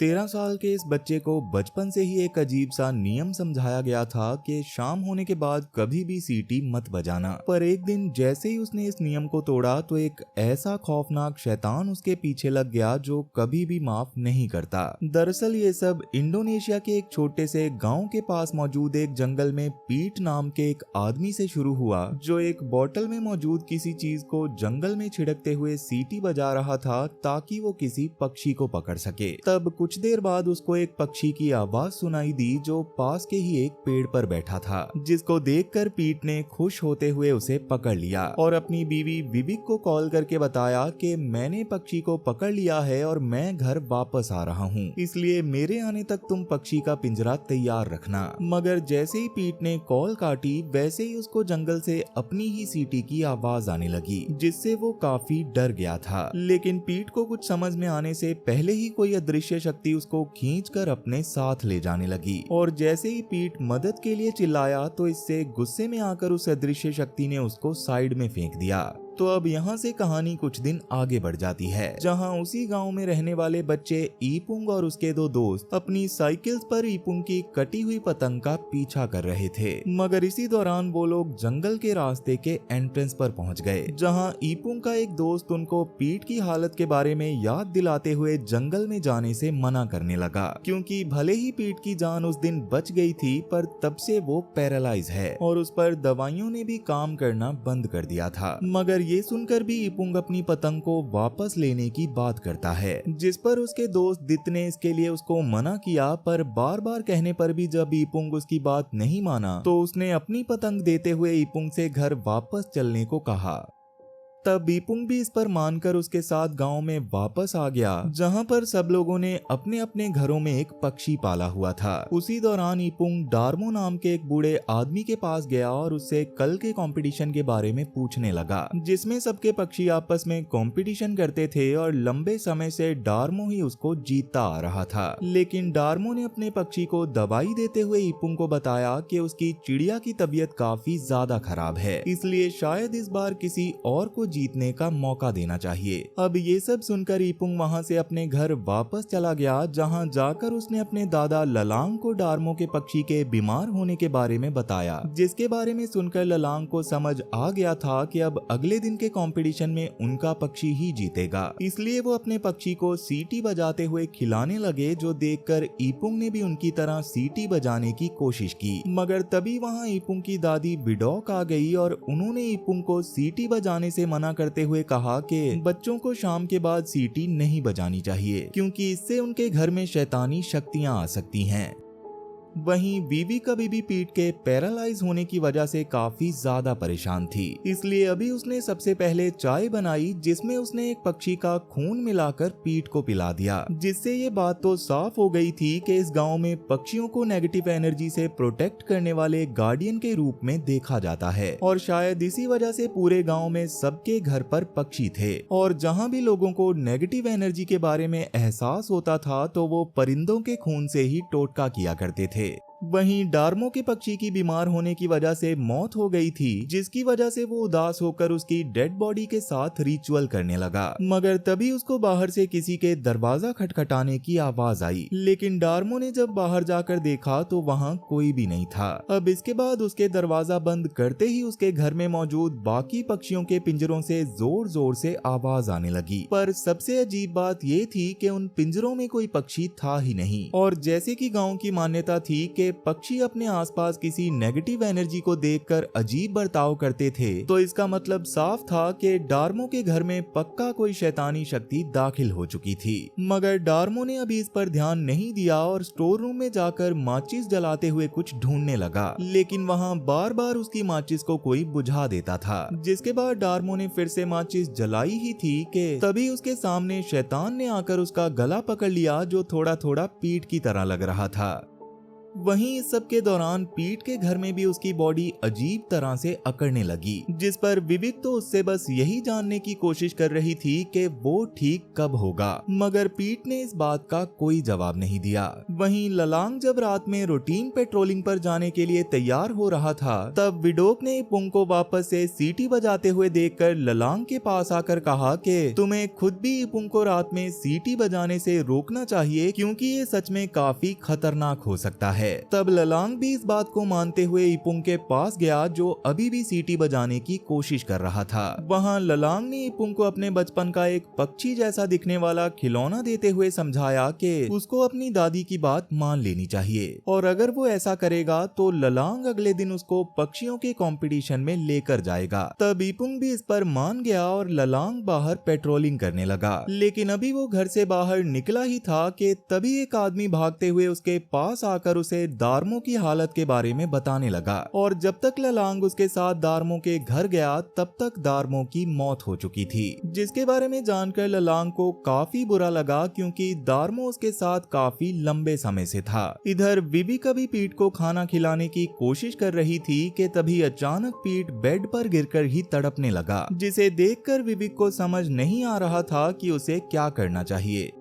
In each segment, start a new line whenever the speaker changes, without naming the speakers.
13 साल के इस बच्चे को बचपन से ही एक अजीब सा नियम समझाया गया था कि शाम होने के बाद कभी भी सीटी मत बजाना। पर एक दिन जैसे ही उसने इस नियम को तोड़ा तो एक ऐसा खौफनाक शैतान उसके पीछे लग गया जो कभी भी माफ नहीं करता। दरअसल ये सब इंडोनेशिया के एक छोटे से गांव के पास मौजूद एक जंगल में पीट नाम के एक आदमी से शुरू हुआ, जो एक बोतल में मौजूद किसी चीज को जंगल में छिड़कते हुए सीटी बजा रहा था ताकि वो किसी पक्षी को पकड़ सके। तब कुछ देर बाद उसको एक पक्षी की आवाज सुनाई दी जो पास के ही एक पेड़ पर बैठा था, जिसको देखकर पीट ने खुश होते हुए उसे पकड़ लिया और अपनी बीवी विविक को कॉल करके बताया कि मैंने पक्षी को पकड़ लिया है और मैं घर वापस आ रहा हूँ, इसलिए मेरे आने तक तुम पक्षी का पिंजरा तैयार रखना। मगर जैसे ही पीट ने कॉल काटी वैसे ही उसको जंगल से अपनी ही सीटी की आवाज आने लगी, जिससे वो काफी डर गया था। लेकिन पीट को कुछ समझ में आने से पहले ही कोई अदृश्य शक्ति उसको खींचकर अपने साथ ले जाने लगी और जैसे ही पीट मदद के लिए चिल्लाया तो इससे गुस्से में आकर उस अदृश्य शक्ति ने उसको साइड में फेंक दिया। तो अब यहाँ से कहानी कुछ दिन आगे बढ़ जाती है, जहाँ उसी गांव में रहने वाले बच्चे ईपुंग और उसके दो दोस्त अपनी साइकिल्स पर ईपुंग की कटी हुई पतंग का पीछा कर रहे थे। मगर इसी दौरान वो लोग जंगल के रास्ते के एंट्रेंस पर पहुंच गए, जहाँ ईपुंग का एक दोस्त उनको पीट की हालत के बारे में याद दिलाते हुए जंगल में जाने से मना करने लगा, क्योंकि भले ही पीट की जान उस दिन बच गई थी पर तब से वो पैरालाइज है और उस पर दवाइयों ने भी काम करना बंद कर दिया था। मगर ये सुनकर भी ईपुंग अपनी पतंग को वापस लेने की बात करता है, जिस पर उसके दोस्त दित ने इसके लिए उसको मना किया, पर बार बार कहने पर भी जब ईपुंग उसकी बात नहीं माना तो उसने अपनी पतंग देते हुए ईपुंग से घर वापस चलने को कहा। तब ईपुंग भी इस पर मानकर उसके साथ गांव में वापस आ गया, जहां पर सब लोगों ने अपने अपने घरों में एक पक्षी पाला हुआ था। उसी दौरान ईपुंग डार्मो नाम के एक बूढ़े आदमी के पास गया और उससे कल के कंपटीशन के बारे में पूछने लगा, जिसमें सबके पक्षी आपस में कंपटीशन करते थे और लंबे समय से डार्मो ही उसको जीतता आ रहा था। लेकिन डार्मो ने अपने पक्षी को दवाई देते हुए ईपुंग को बताया कि उसकी चिड़िया की तबीयत काफी ज्यादा खराब है, इसलिए शायद इस बार किसी और को जीतने का मौका देना चाहिए। अब ये सब सुनकर ईपुंग वहां से अपने घर वापस चला गया, जहां जाकर उसने अपने दादा ललांग को डार्मो के पक्षी के बीमार होने के बारे में बताया, जिसके बारे में सुनकर ललांग को समझ आ गया था कि अब अगले दिन के कंपटीशन में उनका पक्षी ही जीतेगा। इसलिए वो अपने पक्षी को सीटी बजाते हुए खिलाने लगे, जो देखकर ईपुंग ने भी उनकी तरह सीटी बजाने की कोशिश की। मगर तभी वहाँ ईपुंग की दादी बिडोक आ गई और उन्होंने ईपुंग को सीटी बजाने से मना करते हुए कहा कि बच्चों को शाम के बाद सीटी नहीं बजानी चाहिए, क्योंकि इससे उनके घर में शैतानी शक्तियां आ सकती हैं। वहीं बीवी कभी भी पीट के पैरालाइज होने की वजह से काफी ज्यादा परेशान थी, इसलिए अभी उसने सबसे पहले चाय बनाई, जिसमें उसने एक पक्षी का खून मिलाकर पीट को पिला दिया, जिससे ये बात तो साफ हो गई थी कि इस गांव में पक्षियों को नेगेटिव एनर्जी से प्रोटेक्ट करने वाले गार्डियन के रूप में देखा जाता है और शायद इसी वजह से पूरे गाँव में सबके घर पर पक्षी थे और जहाँ भी लोगों को नेगेटिव एनर्जी के बारे में एहसास होता था तो वो परिंदों के खून से ही टोटका किया करते थे। वहीं डार्मो के पक्षी की बीमार होने की वजह से मौत हो गई थी, जिसकी वजह से वो उदास होकर उसकी डेड बॉडी के साथ रिचुअल करने लगा। मगर तभी उसको बाहर से किसी के दरवाजा खटखटाने की आवाज आई, लेकिन डार्मो ने जब बाहर जाकर देखा तो वहाँ कोई भी नहीं था। अब इसके बाद उसके दरवाजा बंद करते ही उसके घर में मौजूद बाकी पक्षियों के पिंजरों से जोर जोर से आवाज आने लगी। पर सबसे अजीब बात ये थी कि उन पिंजरों में कोई पक्षी था ही नहीं, और जैसे कि गाँव की मान्यता थी कि पक्षी अपने आसपास किसी नेगेटिव एनर्जी को देखकर अजीब बर्ताव करते थे, तो इसका मतलब साफ था कि डार्मो के घर में पक्का कोई शैतानी शक्ति दाखिल हो चुकी थी। मगर डार्मो ने अभी इस पर ध्यान नहीं दिया और स्टोर रूम में जाकर माचिस जलाते हुए कुछ ढूंढने लगा, लेकिन वहाँ बार बार उसकी माचिस को कोई बुझा देता था। जिसके बाद डार्मो ने फिर से माचिस जलाई ही थी कि तभी उसके सामने शैतान ने आकर उसका गला पकड़ लिया, जो थोड़ा थोड़ा पीठ की तरह लग रहा था। वहीं इस सब के दौरान पीट के घर में भी उसकी बॉडी अजीब तरह से अकड़ने लगी, जिस पर विविक तो उससे बस यही जानने की कोशिश कर रही थी कि वो ठीक कब होगा, मगर पीट ने इस बात का कोई जवाब नहीं दिया। वहीं ललांग जब रात में रूटीन पेट्रोलिंग पर जाने के लिए तैयार हो रहा था, तब विडोक ने इपुंग को वापस से सीटी बजाते हुए देखकर ललांग के पास आकर कहा कि तुम्हें खुद भी इपुंग को रात में सीटी बजाने से रोकना चाहिए, क्योंकि ये सच में काफी खतरनाक हो सकता है। तब ललांग भी इस बात को मानते हुए इपुंग के पास गया, जो अभी भी सीटी बजाने की कोशिश कर रहा था। वहाँ ललांग ने इपुंग को अपने बचपन का एक पक्षी जैसा दिखने वाला खिलौना देते हुए समझाया कि उसको अपनी दादी की बात मान लेनी चाहिए, और अगर वो ऐसा करेगा तो ललांग अगले दिन उसको पक्षियों के कंपटीशन में लेकर जाएगा। तब इपुंग भी इस पर मान गया और ललांग बाहर पेट्रोलिंग करने लगा। लेकिन अभी वो घर से बाहर निकला ही था कि तभी एक आदमी भागते हुए उसके पास आकर उसे दार्मो की हालत के बारे में बताने लगा, और जब तक ललांग उसके साथ दार्मो के घर गया तब तक दार्मो की मौत हो चुकी थी, जिसके बारे में जानकर ललांग को काफी बुरा लगा, क्योंकि दार्मो उसके साथ काफी लंबे समय से था। इधर विविक अभी पीट को खाना खिलाने की कोशिश कर रही थी कि तभी अचानक पीट बेड पर गिरकर ही तड़पने लगा, जिसे देखकर विविक को समझ नहीं आ रहा था कि उसे क्या करना चाहिए।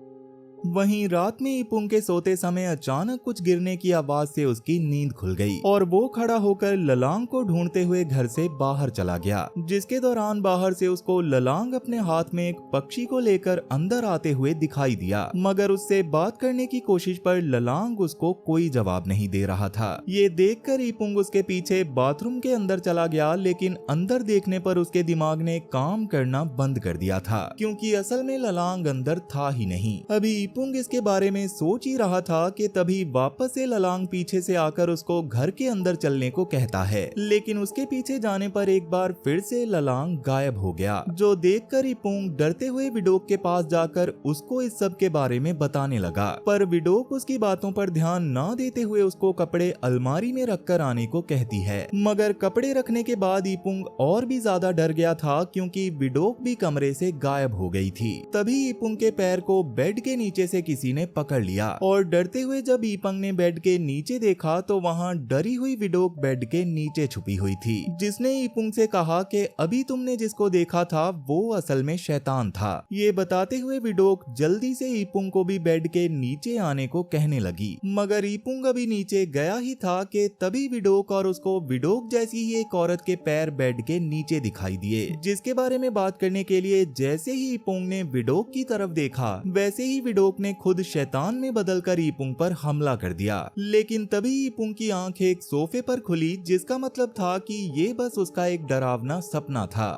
वहीं रात में इपुंग के सोते समय अचानक कुछ गिरने की आवाज से उसकी नींद खुल गई और वो खड़ा होकर ललांग को ढूंढते हुए घर से बाहर चला गया, जिसके दौरान बाहर से उसको ललांग अपने हाथ में एक पक्षी को लेकर अंदर आते हुए दिखाई दिया, मगर उससे बात करने की कोशिश पर ललांग उसको कोई जवाब नहीं दे रहा था। ये देखकर इपुंग उसके पीछे बाथरूम के अंदर चला गया, लेकिन अंदर देखने पर उसके दिमाग ने काम करना बंद कर दिया था, क्योंकि असल में ललांग अंदर था ही नहीं। अभी इपुंग इसके बारे में सोच ही रहा था कि तभी वापस से ललांग पीछे से आकर उसको घर के अंदर चलने को कहता है, लेकिन उसके पीछे जाने पर एक बार फिर से ललांग गायब हो गया, जो देखकर इपुंग डरते हुए विडोक के पास जाकर उसको इस सब के बारे में बताने लगा। पर विडोक उसकी बातों पर ध्यान न देते हुए उसको कपड़े अलमारी में रखकर आने को कहती है, मगर कपड़े रखने के बाद इपुंग और भी ज्यादा डर गया था, क्योंकि विडोक भी कमरे से गायब हो गई थी। तभी इपुंग के पैर को बेड के नीचे से किसी ने पकड़ लिया, और डरते हुए जब इपुंग ने बेड के नीचे देखा तो वहाँ डरी हुई विडोक बेड के नीचे छुपी हुई थी, जिसने इपुंग से कहा कि अभी तुमने जिसको देखा था वो असल में शैतान था। ये बताते हुए विडोक जल्दी से इपुंग को भी बेड के नीचे आने को कहने लगी, मगर इपुंग अभी नीचे गया ही था कि तभी विडोक और उसको विडोक जैसी ही एक औरत के पैर बेड के नीचे दिखाई दिए, जिसके बारे में बात करने के लिए जैसे ही इपुंग ने विडोक की तरफ देखा वैसे ही विडोक ने खुद शैतान में बदलकर इपुंग पर हमला कर दिया। लेकिन तभी इपुंग की आंख एक सोफे पर खुली, जिसका मतलब था कि ये बस उसका एक डरावना सपना था।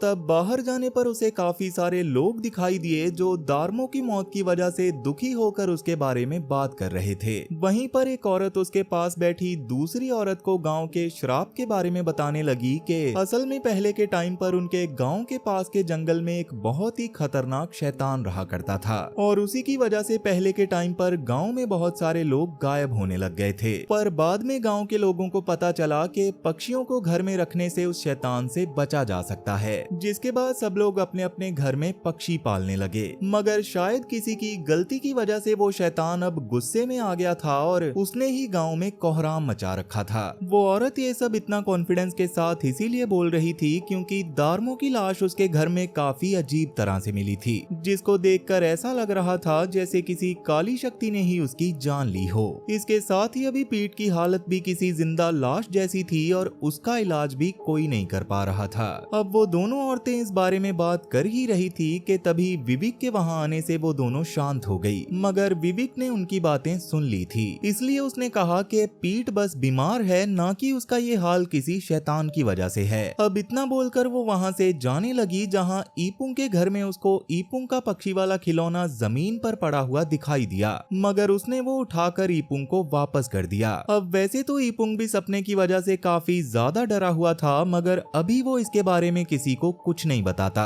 तब बाहर जाने पर उसे काफी सारे लोग दिखाई दिए जो दार्मो की मौत की वजह से दुखी होकर उसके बारे में बात कर रहे थे। वहीं पर एक औरत उसके पास बैठी दूसरी औरत को गांव के श्राप के बारे में बताने लगी कि असल में पहले के टाइम पर उनके गांव के पास के जंगल में एक बहुत ही खतरनाक शैतान रहा करता था, और उसी की वजह से पहले के टाइम पर गाँव में बहुत सारे लोग गायब होने लग गए थे। पर बाद में गाँव के लोगों को पता चला कि पक्षियों को घर में रखने से उस शैतान से बचा जा सकता है, जिसके बाद सब लोग अपने अपने घर में पक्षी पालने लगे। मगर शायद किसी की गलती की वजह से वो शैतान अब गुस्से में आ गया था और उसने ही गांव में कोहराम मचा रखा था। वो औरत ये सब इतना कॉन्फिडेंस के साथ इसीलिए बोल रही थी क्योंकि दार्मो की लाश उसके घर में काफी अजीब तरह से मिली थी, जिसको देखकर ऐसा लग रहा था जैसे किसी काली शक्ति ने ही उसकी जान ली हो। इसके साथ ही अभी पीट की हालत भी किसी जिंदा लाश जैसी थी और उसका इलाज भी कोई नहीं कर पा रहा था। अब वो दोनों औरतें इस बारे में बात कर ही रही थी कि तभी विविक के वहां आने से वो दोनों शांत हो गई, मगर विविक ने उनकी बातें सुन ली थी, इसलिए उसने कहा कि पीट बस बीमार है, ना कि उसका ये हाल किसी शैतान की वजह से है। अब इतना बोलकर वो वहां से जाने लगी जहां इपुंग के घर में उसको इपुंग का पक्षी वाला खिलौना जमीन पर पड़ा हुआ दिखाई दिया, मगर उसने वो उठाकर इपुंग को वापस कर दिया। अब वैसे तो इपुंग भी सपने की वजह से काफी ज्यादा डरा हुआ था, मगर अभी वो इसके बारे में किसी को कुछ नहीं बताता।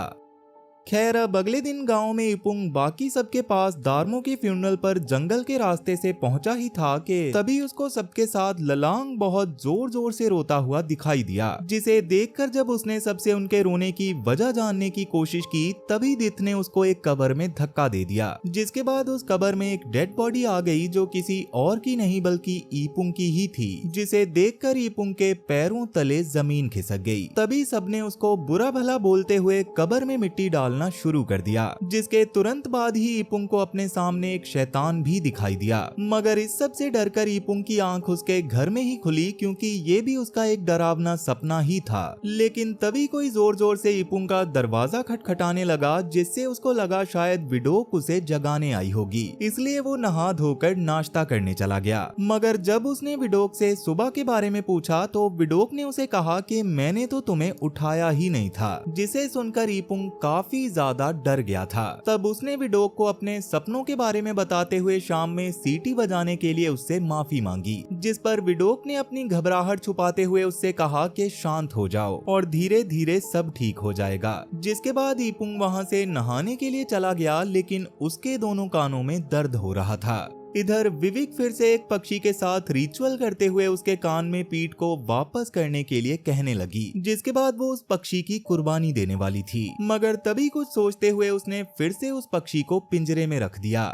खैर अब अगले दिन गांव में इपुंग बाकी सबके पास दार्मो के फ्यूनरल पर जंगल के रास्ते से पहुंचा ही था कि तभी उसको सबके साथ ललांग बहुत जोर जोर से रोता हुआ दिखाई दिया, जिसे देखकर जब उसने सबसे उनके रोने की वजह जानने की कोशिश की तभी दिथ ने उसको एक कब्र में धक्का दे दिया, जिसके बाद उस कब्र में एक डेड बॉडी आ गई जो किसी और की नहीं बल्कि इपुंग की ही थी, जिसे देखकर इपुंग के पैरों तले जमीन खिसक गई। तभी सबने उसको बुरा भला बोलते हुए कब्र में मिट्टी डालना शुरू कर दिया, जिसके तुरंत बाद ही इपुंग को अपने सामने एक शैतान भी दिखाई दिया। मगर इस सब से डरकर इपुंग की आंख उसके घर में ही खुली, क्योंकि ये भी उसका एक डरावना सपना ही था। लेकिन तभी कोई जोर जोर से इपुंग का दरवाजा खटखटाने लगा, जिससे उसको लगा शायद विडोक उसे जगाने आई होगी, इसलिए वो नहा धोकर नाश्ता करने चला गया। मगर जब उसने विडोक से सुबह के बारे में पूछा तो विडोक ने उसे कहा कि मैंने तो तुम्हें उठाया ही नहीं था, जिसे सुनकर इपुंग काफी ज्यादा डर गया था। तब उसने विडोक को अपने सपनों के बारे में बताते हुए शाम में सीटी बजाने के लिए उससे माफी मांगी, जिस पर विडोक ने अपनी घबराहट छुपाते हुए उससे कहा कि शांत हो जाओ और धीरे धीरे सब ठीक हो जाएगा। जिसके बाद इपुंग वहां से नहाने के लिए चला गया, लेकिन उसके दोनों कानों में दर्द हो रहा था। इधर विविक फिर से एक पक्षी के साथ रिचुअल करते हुए उसके कान में पीठ को वापस करने के लिए कहने लगी, जिसके बाद वो उस पक्षी की कुर्बानी देने वाली थी। मगर तभी कुछ सोचते हुए उसने फिर से उस पक्षी को पिंजरे में रख दिया।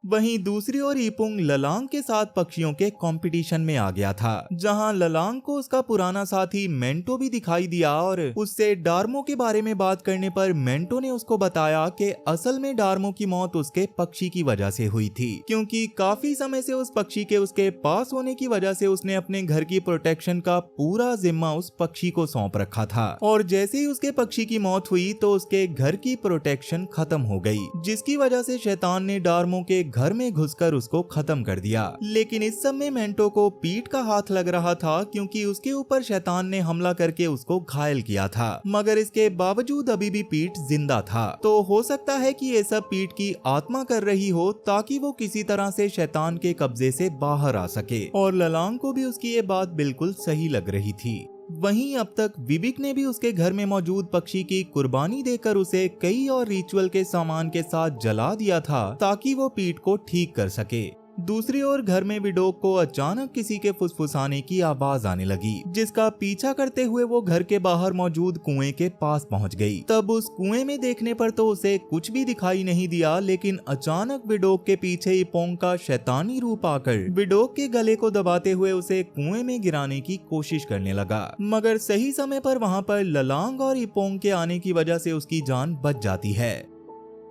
वहीं दूसरी ओर इपुंग ललांग के साथ पक्षियों के कंपटीशन में आ गया था, जहां ललांग को उसका पुराना साथी मेंटो भी दिखाई दिया और उससे डार्मो के बारे में बात करने पर मेंटो ने उसको बताया कि असल में डार्मो की मौत उसके पक्षी की वजह से हुई थी, क्योंकि काफी समय से उस पक्षी के उसके पास होने की वजह से उसने अपने घर की प्रोटेक्शन का पूरा जिम्मा उस पक्षी को सौंप रखा था। और जैसे ही उसके पक्षी की मौत हुई तो उसके घर की प्रोटेक्शन खत्म हो गई, जिसकी वजह से शैतान ने डार्मो के घर में घुसकर उसको खत्म कर दिया। लेकिन इस समय मेंटो को पीठ का हाथ लग रहा था, क्योंकि उसके ऊपर शैतान ने हमला करके उसको घायल किया था। मगर इसके बावजूद अभी भी पीठ जिंदा था, तो हो सकता है कि ये सब पीठ की आत्मा कर रही हो ताकि वो किसी तरह से शैतान के कब्जे से बाहर आ सके। और ललांग को भी उसकी ये बात बिल्कुल सही लग रही थी। वहीं अब तक विविक ने भी उसके घर में मौजूद पक्षी की कुर्बानी देकर उसे कई और रिचुअल के सामान के साथ जला दिया था, ताकि वो पीठ को ठीक कर सके। दूसरी ओर घर में विडोक को अचानक किसी के फुसफुसाने की आवाज आने लगी, जिसका पीछा करते हुए वो घर के बाहर मौजूद कुएं के पास पहुंच गई। तब उस कुएं में देखने पर तो उसे कुछ भी दिखाई नहीं दिया, लेकिन अचानक विडोक के पीछे इपोंग का शैतानी रूप आकर विडोक के गले को दबाते हुए उसे कुएं में गिराने की कोशिश करने लगा। मगर सही समय पर वहां पर ललांग और इपोंग के आने की वजह से उसकी जान बच जाती है।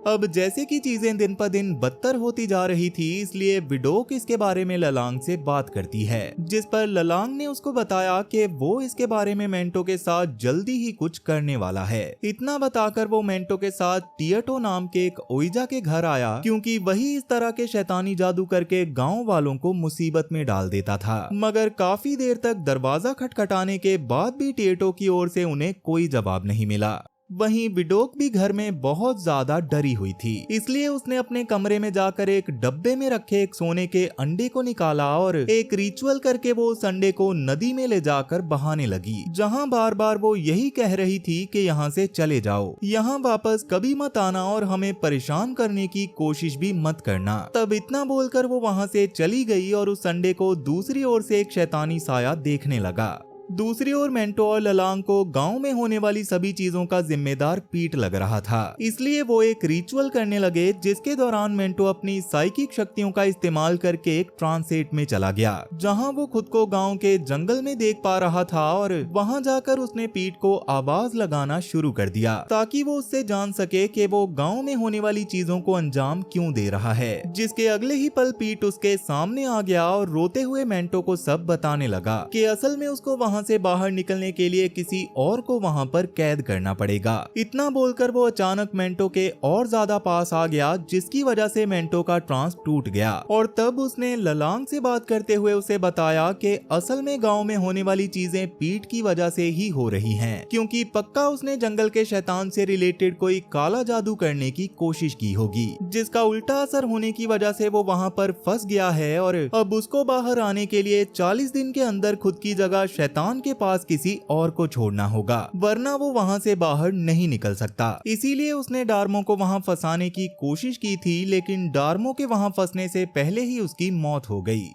अब जैसे कि चीजें दिन पर दिन बदतर होती जा रही थी, इसलिए विडोक इसके बारे में ललांग से बात करती है, जिस पर ललांग ने उसको बताया कि वो इसके बारे में मेंटो के साथ जल्दी ही कुछ करने वाला है। इतना बताकर वो मेंटो के साथ टियटो नाम के एक ओइजा के घर आया, क्योंकि वही इस तरह के शैतानी जादू करके गाँव वालों को मुसीबत में डाल देता था। मगर काफी देर तक दरवाजा खटखटाने के बाद भी टियटो की ओर से उन्हें कोई जवाब नहीं मिला। वहीं विडोक भी घर में बहुत ज्यादा डरी हुई थी, इसलिए उसने अपने कमरे में जाकर एक डब्बे में रखे एक सोने के अंडे को निकाला और एक रिचुअल करके वो उस अंडे को नदी में ले जाकर बहाने लगी, जहां बार बार वो यही कह रही थी कि यहाँ से चले जाओ, यहाँ वापस कभी मत आना और हमें परेशान करने की कोशिश भी मत करना। तब इतना बोलकर वो वहाँ से चली गई और उस अंडे को दूसरी ओर से एक शैतानी साया देखने लगा। दूसरी ओर मेंटो और ललांग को गांव में होने वाली सभी चीजों का जिम्मेदार पीठ लग रहा था, इसलिए वो एक रिचुअल करने लगे, जिसके दौरान मेंटो अपनी साइकिक शक्तियों का इस्तेमाल करके एक ट्रांसेट में चला गया, जहां वो खुद को गांव के जंगल में देख पा रहा था और वहां जाकर उसने पीठ को आवाज लगाना शुरू कर दिया, ताकि वो उससे जान सके कि वो गाँव में होने वाली चीजों को अंजाम क्यों दे रहा है। जिसके अगले ही पल पीठ उसके सामने आ गया और रोते हुए मेंटो को सब बताने लगा कि असल में उसको वहां से बाहर निकलने के लिए किसी और को वहां पर कैद करना पड़ेगा। इतना बोलकर वो अचानक मेंटो के और ज्यादा पास आ गया, जिसकी वजह से मेंटो का ट्रांस टूट गया और तब उसने ललांग से बात करते हुए उसे बताया कि असल में गांव में होने वाली चीजें पीठ की वजह से ही हो रही हैं, क्योंकि पक्का उसने जंगल के शैतान से रिलेटेड कोई काला जादू करने की कोशिश की होगी, जिसका उल्टा असर होने की वजह से वो वहां पर फंस गया है और अब उसको बाहर आने के लिए 40 दिन के अंदर खुद की जगह शैतान शैतान के पास किसी और को छोड़ना होगा, वरना वो वहाँ से बाहर नहीं निकल सकता। इसीलिए उसने डार्मो को वहाँ फंसाने की कोशिश की थी, लेकिन डार्मो के वहाँ फंसने से पहले ही उसकी मौत हो गई।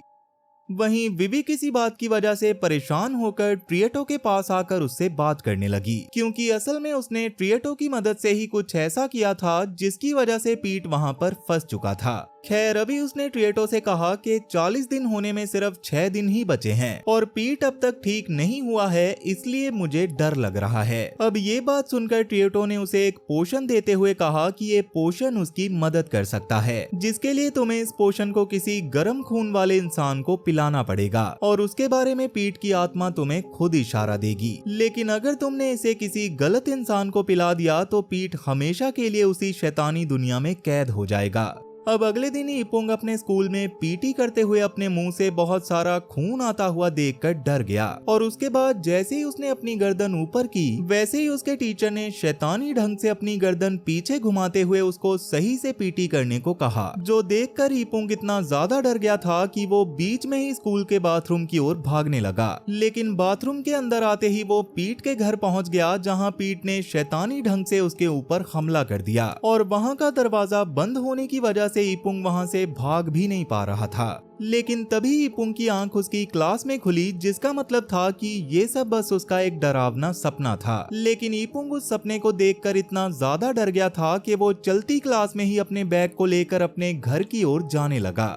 वहीं विवी किसी बात की वजह से परेशान होकर ट्रिएटो के पास आकर उससे बात करने लगी, क्योंकि असल में उसने ट्रिएटो की मदद से ही कुछ ऐसा किया था जिसकी वजह से पीट वहां पर फंस चुका था। खैर, अभी उसने ट्रिएटो से कहा कि 40 दिन होने में सिर्फ 6 दिन ही बचे हैं और पीट अब तक ठीक नहीं हुआ है, इसलिए मुझे डर लग रहा है। अब ये बात सुनकर ट्रिएटो ने उसे एक पोशन देते हुए कहा कि ये पोशन उसकी मदद कर सकता है, जिसके लिए तुम्हें इस पोशन को किसी गर्म खून वाले इंसान को पिलाना पड़ेगा और उसके बारे में पीट की आत्मा तुम्हें खुद इशारा देगी। लेकिन अगर तुमने इसे किसी गलत इंसान को पिला दिया तो पीट हमेशा के लिए उसी शैतानी दुनिया में कैद हो जाएगा। अब अगले दिन ही इपुंग अपने स्कूल में पीटी करते हुए अपने मुंह से बहुत सारा खून आता हुआ देखकर डर गया और उसके बाद जैसे ही उसने अपनी गर्दन ऊपर की, वैसे ही उसके टीचर ने शैतानी ढंग से अपनी गर्दन पीछे घुमाते हुए उसको सही से पीटी करने को कहा, जो देखकर इपुंग इतना ज्यादा डर गया था कि वो बीच में ही स्कूल के बाथरूम की ओर भागने लगा। लेकिन बाथरूम के अंदर आते ही वो पीट के घर पहुंच गया, जहां पीट ने शैतानी ढंग से उसके ऊपर हमला कर दिया और वहां का दरवाजा बंद होने की वजह से इपुंग वहां से भाग भी नहीं पा रहा था। लेकिन तभी इपुंग की आंख उसकी क्लास में खुली, जिसका मतलब था कि ये सब बस उसका एक डरावना सपना था। लेकिन इपुंग उस सपने को देखकर इतना ज्यादा डर गया था कि वो चलती क्लास में ही अपने बैग को लेकर अपने घर की ओर जाने लगा।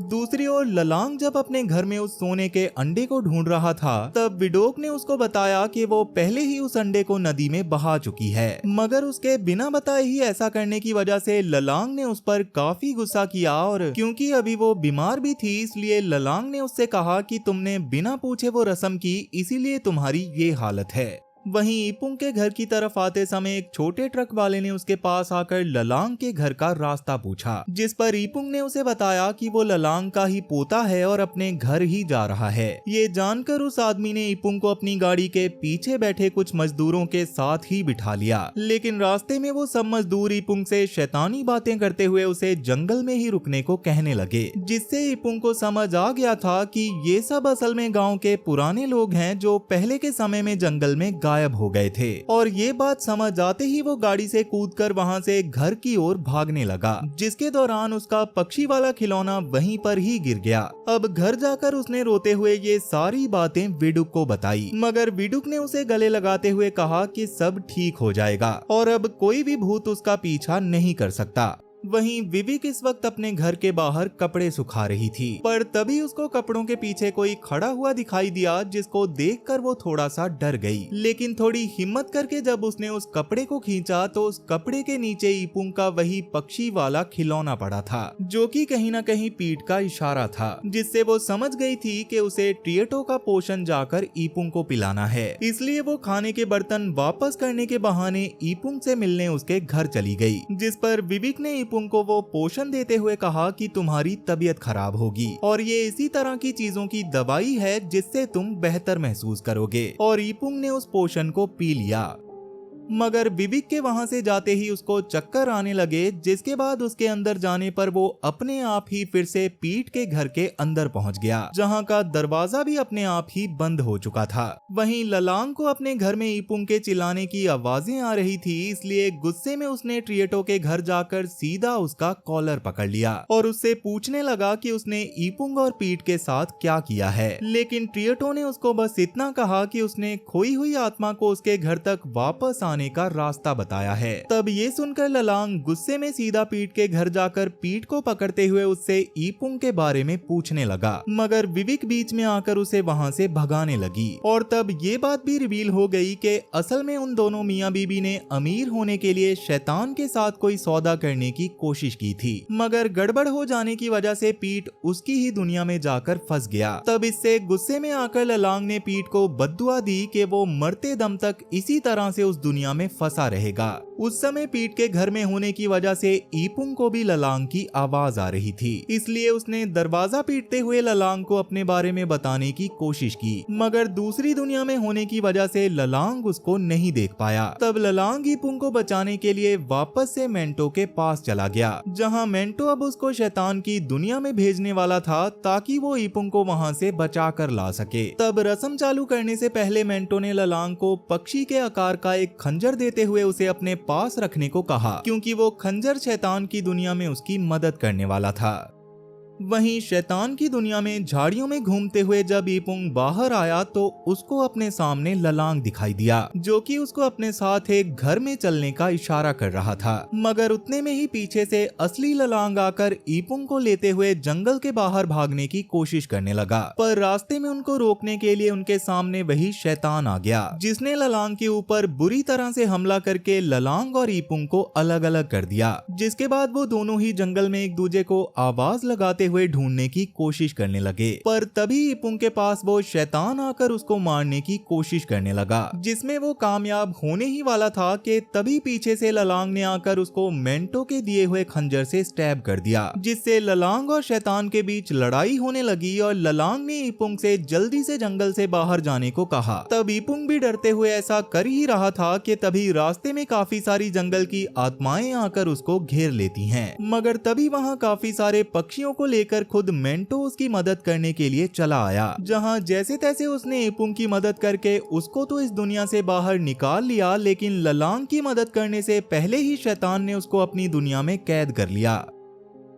दूसरी ओर ललांग जब अपने घर में उस सोने के अंडे को ढूंढ रहा था, तब विडोक ने उसको बताया कि वो पहले ही उस अंडे को नदी में बहा चुकी है, मगर उसके बिना बताए ही ऐसा करने की वजह से ललांग ने उस पर काफी गुस्सा किया और क्योंकि अभी वो बीमार भी थी, इसलिए ललांग ने उससे कहा कि तुमने बिना पूछे वो रस्म की, इसीलिए तुम्हारी ये हालत है। वहीं इपुंग के घर की तरफ आते समय एक छोटे ट्रक वाले ने उसके पास आकर ललांग के घर का रास्ता पूछा, जिस पर इपुंग ने उसे बताया कि वो ललांग का ही पोता है और अपने घर ही जा रहा है। ये जानकर उस आदमी ने इपुंग को अपनी गाड़ी के पीछे बैठे कुछ मजदूरों के साथ ही बिठा लिया। लेकिन रास्ते में वो सब मजदूर इपुंग से शैतानी बातें करते हुए उसे जंगल में ही रुकने को कहने लगे, जिससे इपुंग को समझ आ गया था कि ये सब असल में गाँव के पुराने लोग हैं जो पहले के समय में जंगल में गायब हो गए थे। और ये बात समझ आते ही वो गाड़ी से कूदकर वहां से घर की ओर भागने लगा, जिसके दौरान उसका पक्षी वाला खिलौना वहीं पर ही गिर गया। अब घर जाकर उसने रोते हुए ये सारी बातें विडुक को बताई, मगर विडुक ने उसे गले लगाते हुए कहा कि सब ठीक हो जाएगा और अब कोई भी भूत उसका पीछा नहीं कर सकता। वहीं विविक इस वक्त अपने घर के बाहर कपड़े सुखा रही थी, पर तभी उसको कपड़ों के पीछे कोई खड़ा हुआ दिखाई दिया, जिसको देखकर वो थोड़ा सा डर गई। लेकिन थोड़ी हिम्मत करके जब उसने उस कपड़े को खींचा तो उस कपड़े के नीचे इपुंग का वही पक्षी वाला खिलौना पड़ा था, जो कि कहीं न कहीं पीठ का इशारा था, जिससे वो समझ गई थी कि उसे ट्रिएटो का पोषण जाकर इपुंग को पिलाना है। इसलिए वो खाने के बर्तन वापस करने के बहाने इपुंग से मिलने उसके घर चली गई, जिस पर विविक ने इपुंग को वो पोषण देते हुए कहा कि तुम्हारी तबीयत खराब होगी और ये इसी तरह की चीजों की दवाई है जिससे तुम बेहतर महसूस करोगे। और इपुंग ने उस पोषण को पी लिया, मगर विविक के वहां से जाते ही उसको चक्कर आने लगे, जिसके बाद उसके अंदर जाने पर वो अपने आप ही फिर से पीट के घर के अंदर पहुंच गया, जहां का दरवाजा भी अपने आप ही बंद हो चुका था। वहीं ललांग को अपने घर में इपुंग के चिल्लाने की आवाजें आ रही थी, इसलिए गुस्से में उसने ट्रिएटो के घर जाकर सीधा उसका कॉलर पकड़ लिया और उससे पूछने लगा कि उसने इपुंग और पीट के साथ क्या किया है। लेकिन ट्रिएटो ने उसको बस इतना कहा कि उसने खोई हुई आत्मा को उसके घर तक वापस आने का रास्ता बताया है। तब ये सुनकर ललांग गुस्से में सीधा पीट के घर जाकर पीट को पकड़ते हुए उससे इपुंग के बारे में पूछने लगा, मगर विविक बीच में आकर उसे वहां से भगाने लगी। और तब ये बात भी रिवील हो गई कि असल में उन दोनों मियां बीबी ने अमीर होने के लिए शैतान के साथ कोई सौदा करने की कोशिश की थी, मगर गड़बड़ हो जाने की वजह से पीट उसकी ही दुनिया में जाकर फंस गया। तब इससे गुस्से में आकर ललांग ने पीट को बद्दुआ दी कि वो मरते दम तक इसी तरह से उस दुनिया में फंसा रहेगा। उस समय पीट के घर में होने की वजह से ईपुंग को भी ललांग की आवाज आ रही थी, इसलिए उसने दरवाजा पीटते हुए ललांग को अपने बारे में बताने की कोशिश की, मगर दूसरी दुनिया में होने की वजह से ललांग उसको नहीं देख पाया। तब ललांग ईपुंग को बचाने के लिए वापस से मेंटो के पास चला गया, जहां मेंटो अब उसको शैतान की दुनिया में भेजने वाला था ताकि वो ईपुंग को वहां से बचा कर ला सके। तब रस्म चालू करने से पहले मेंटो ने ललांग को पक्षी के आकार का एक खंजर देते हुए उसे अपने पास रखने को कहा, क्योंकि वो खंजर शैतान की दुनिया में उसकी मदद करने वाला था। वहीं शैतान की दुनिया में झाड़ियों में घूमते हुए जब ईपुंग बाहर आया तो उसको अपने सामने ललांग दिखाई दिया, जो कि उसको अपने साथ एक घर में चलने का इशारा कर रहा था। मगर उतने में ही पीछे से असली ललांग आकर ईपुंग को लेते हुए जंगल के बाहर भागने की कोशिश करने लगा, पर रास्ते में उनको रोकने के लिए उनके सामने वही शैतान आ गया, जिसने ललांग के ऊपर बुरी तरह से हमला करके ललांग और ईपुंग को अलग अलग कर दिया। जिसके बाद वो दोनों ही जंगल में एक दूसरे को आवाज लगाते हुए ढूंढने की कोशिश करने लगे, पर तभी ईपुंग के पास वो शैतान आकर उसको मारने की कोशिश करने लगा, जिसमें वो कामयाब होने ही वाला था कि तभी पीछे से ललांग ने आकर उसको मेंटो के दिए हुए खंजर से स्टैब कर दिया, जिससे ललांग और शैतान के बीच लड़ाई होने लगी और ललांग ने ईपुंग से जल्दी से जंगल से बाहर जाने को कहा। तब ईपुंग भी डरते हुए ऐसा कर ही रहा था कि तभी रास्ते में काफी सारी जंगल की आत्माएं आकर उसको घेर लेती हैं, मगर तभी वहाँ काफी सारे पक्षियों को लेकर खुद मेंटो उसकी मदद करने के लिए चला आया, जहां जैसे तैसे उसने ईपुंग की मदद करके उसको तो इस दुनिया से बाहर निकाल लिया, लेकिन ललांग की मदद करने से पहले ही शैतान ने उसको अपनी दुनिया में कैद कर लिया।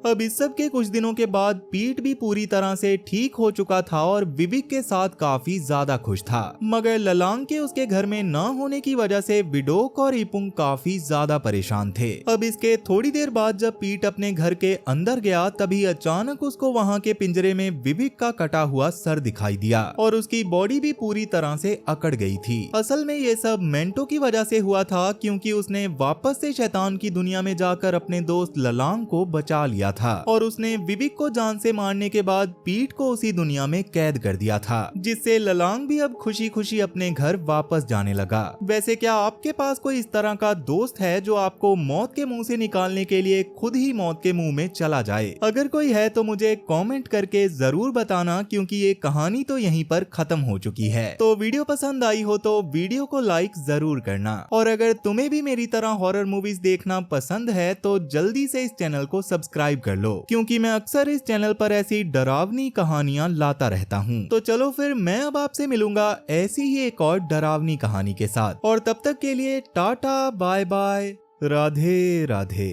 अब इस सब के कुछ दिनों के बाद पीट भी पूरी तरह से ठीक हो चुका था और विविक के साथ काफी ज्यादा खुश था, मगर ललांग के उसके घर में न होने की वजह से विडोक और ईपुंग काफी ज्यादा परेशान थे। अब इसके थोड़ी देर बाद जब पीट अपने घर के अंदर गया, तभी अचानक उसको वहाँ के पिंजरे में विविक का कटा हुआ सर दिखाई दिया और उसकी बॉडी भी पूरी तरह से अकड़ गई थी। असल में ये सब मेंटो की वजह से हुआ था, क्योंकि उसने वापस से शैतान की दुनिया में जाकर अपने दोस्त ललांग को बचा लिया था और उसने विविक को जान से मारने के बाद पीट को उसी दुनिया में कैद कर दिया था, जिससे ललांग भी अब खुशी खुशी अपने घर वापस जाने लगा। वैसे क्या आपके पास कोई इस तरह का दोस्त है जो आपको मौत के मुंह से निकालने के लिए खुद ही मौत के मुंह में चला जाए? अगर कोई है तो मुझे कमेंट करके जरूर बताना, क्योंकि ये कहानी तो यहीं पर खत्म हो चुकी है। तो वीडियो पसंद आई हो तो वीडियो को लाइक जरूर करना, और अगर तुम्हें भी मेरी तरह हॉरर मूवीज देखना पसंद है तो जल्दी से इस चैनल को सब्सक्राइब कर लो, क्योंकि मैं अक्सर इस चैनल पर ऐसी डरावनी कहानियां लाता रहता हूं। तो चलो फिर मैं अब आपसे मिलूंगा ऐसी ही एक और डरावनी कहानी के साथ, और तब तक के लिए tata bye bye, Radhe Radhe.